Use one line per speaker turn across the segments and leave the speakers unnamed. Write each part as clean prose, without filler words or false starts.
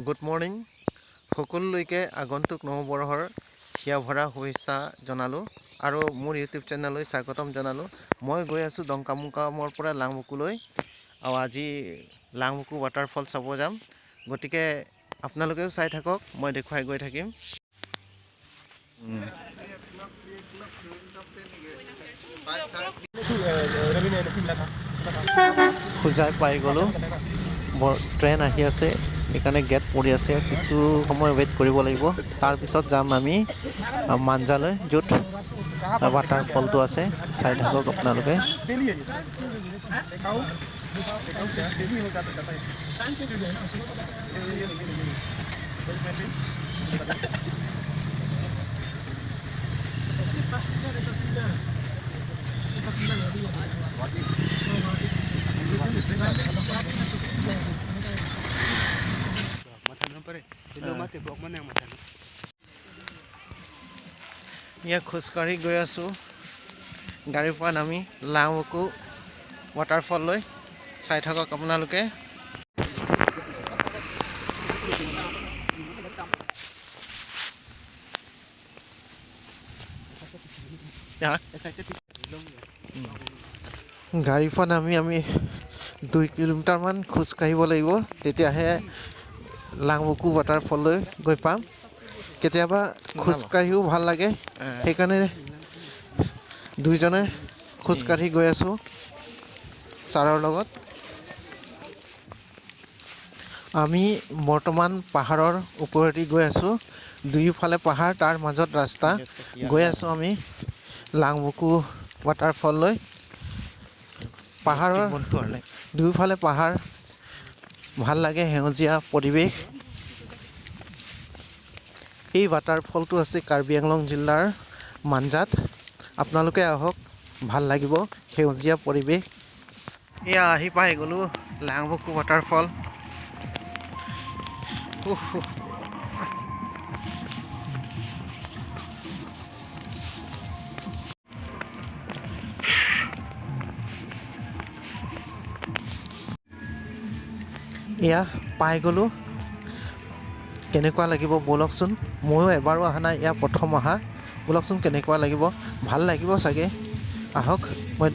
Good morning সকলোলৈকে আগন্তুক নৱবৰ্ষৰ হিয়া ভৰা শুভেচ্ছা জনালোঁ আৰু মোৰ ইউটিউব চেনেললৈ স্বাগতম জনালোঁ। মই গৈ আছোঁ দংকামুকামৰ পৰা লাংবকুলৈ আৰু আজি লাংবকু ৱাটাৰফল চাব যাম। গতিকে আপোনালোকেও চাই থাকক, মই দেখুৱাই গৈ থাকিম। খুজাই পাই গ'লোঁ, ট্ৰেইন আহি আছে, সেইকাৰণে গেট পৰি আছে, কিছু সময় ৱেইট কৰিব লাগিব। তাৰপিছত যাম আমি মাঞ্জালৈ, য'ত ৱাটাৰফলটো আছে। চাই থাকক আপোনালোকে। ইয়াত খোজকাঢ়ি গৈ আছোঁ গাড়ীৰ পৰা নামি লাংবকু ৱাটাৰফললৈ। চাই থাকক আপোনালোকে। গাড়ীৰ পৰা নামি আমি 2 কিলোমিটাৰমান খোজকাঢ়িব লাগিব, তেতিয়াহে লাংবকু ৱাটাৰফললৈ গৈ পাম। কেতিয়াবা খোজকাঢ়িও ভাল লাগে, সেইকাৰণে দুইজনে খোজকাঢ়ি গৈ আছোঁ ছাৰৰ লগত। আমি বৰ্তমান পাহাৰৰ ওপৰেদি গৈ আছোঁ, দুয়োফালে পাহাৰ, তাৰ মাজত ৰাস্তা। গৈ আছোঁ আমি লাংবকু ৱাটাৰফললৈ। পাহাৰৰ দুয়োফালে পাহাৰ, ভাল লাগে, সেউজীয়া পৰিৱেশ। এই ৱাটাৰফলটো আছে কাৰ্বি আংলং জিলাৰ মাঞ্জাত। আপোনালোকে আহক, ভাল লাগিব, সেউজীয়া পৰিৱেশ। এয়া আহি পাই গ'লোঁ লাংবকু ৱাটাৰফল। এয়া পাই গ'লোঁ, কেনেকুৱা লাগিব ব'লকচোন। ময়ো এবাৰো অহা নাই, এয়া প্ৰথম অহা। ব'লকচোন কেনেকুৱা লাগিব, ভাল লাগিব চাগে। আহক, মই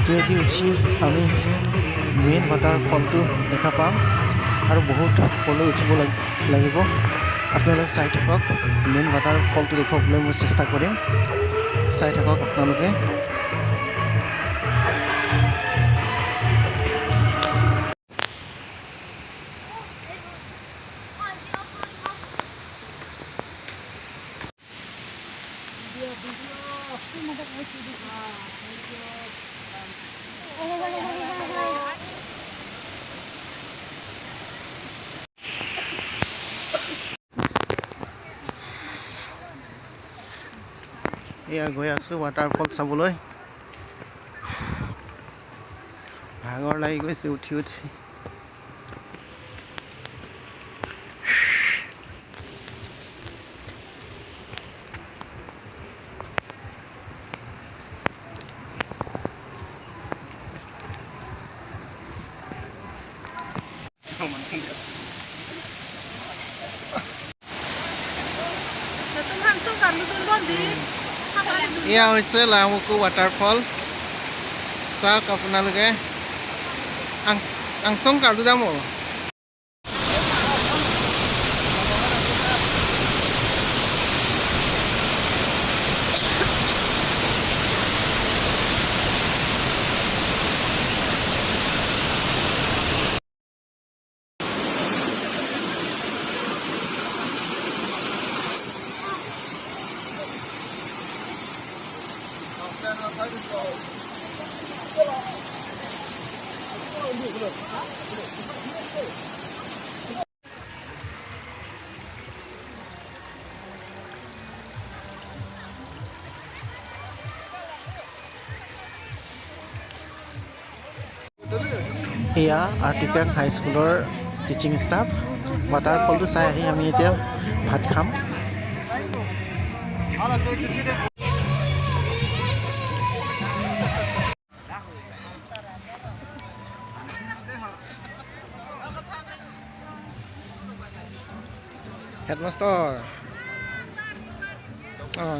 এইটোৱেদি উঠি আমি মেইন ৱাটাৰফলটো দেখা পাম আৰু বহুত ওপৰলৈ উঠিব লাগিব। আপোনালোকে চাই থাকক, মেইন ৱাটাৰফলটো দেখুৱাবলৈ মই চেষ্টা কৰিম। চাই থাকক আপোনালোকে। এয়া গৈ আছোঁ ৱাটাৰফল চাবলৈ। ভাগৰ লাগি গৈছে উঠি উঠি। এয়া হৈছে লাংবকু waterfall চাওক আপোনালোকে আংচং কাৰ্ডু যাম এয়া আৰ্টিকেন হাই স্কুলৰ টিচিং ষ্টাফ ৱাটাৰফলটো চাই আহি আমি এতিয়া ভাত খাম হেডমাষ্টাৰ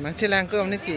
nanti langkum niti